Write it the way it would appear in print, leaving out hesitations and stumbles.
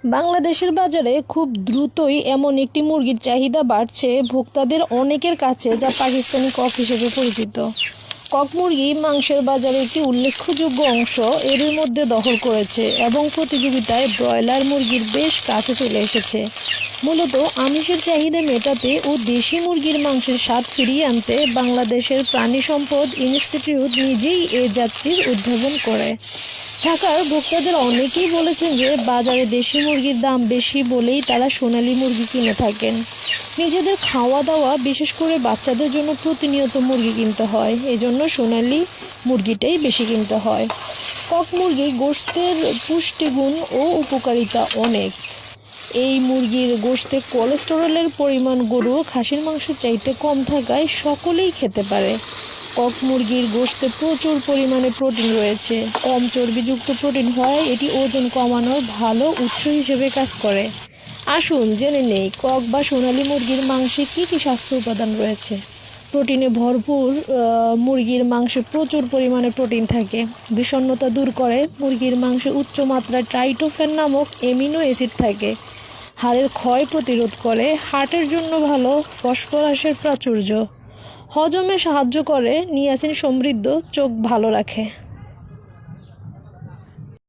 বাংলাদেশের বাজারে খুব দ্রুতই এমন একটি মুরগির চাহিদা বাড়ছে ভোক্তাদের অনেকের কাছে, যা পাকিস্তানি কক হিসেবে পরিচিত। কক মুরগি মাংসের বাজারে একটি উল্লেখযোগ্য অংশ এরই মধ্যে দখল করেছে এবং প্রতিযোগিতায় ব্রয়লার মুরগির বেশ কাছে চলে এসেছে। মূলত আমিষের চাহিদা মেটাতে ও দেশি মুরগির মাংসের স্বাদ ফিরিয়ে আনতে বাংলাদেশের প্রাণী সম্পদ ইনস্টিটিউট নিজেই এ যাত্রীর উদ্ভাবন করে। ঢাকার ভোক্তাদের অনেকেই বলেছেন যে বাজারে দেশি মুরগির দাম বেশি বলেই তারা সোনালী মুরগি কিনে থাকেন। নিজেদের খাওয়া দাওয়া, বিশেষ করে বাচ্চাদের জন্য প্রতিনিয়ত মুরগি কিনতে হয়, এজন্য সোনালী মুরগিটাই বেশি কিনতে হয়। কক মুরগির গোশতের পুষ্টিগুণ ও উপকারিতা অনেক। এই মুরগির গোশতে কোলেস্টেরলের পরিমাণ গরু খাসির মাংসের চাইতে কম থাকায় সকলেই খেতে পারে। কক মুরগির গোশতে প্রচুর পরিমাণে প্রোটিন রয়েছে। কম চর্বিযুক্ত প্রোটিন হয় এটি ওজন কমানোর ভালো উৎস হিসেবে কাজ করে। আসুন জেনে নেই কক বা সোনালী মুরগির মাংসে কী কী স্বাস্থ্য উপাদান রয়েছে। প্রোটিনে ভরপুর মুরগির মাংসে প্রচুর পরিমাণে প্রোটিন থাকে। বিষণ্ণতা দূর করে। মুরগির মাংসে উচ্চ মাত্রায় ট্রাইটোফ্যান নামক অ্যামিনো অ্যাসিড থাকে। হাড়ের ক্ষয় প্রতিরোধ করে। হার্টের জন্য ভালো। ফসফরাসের প্রাচুর্য। হজমে সাহায্য করে। নিয়াসিন সমৃদ্ধ। চোখ ভালো রাখে।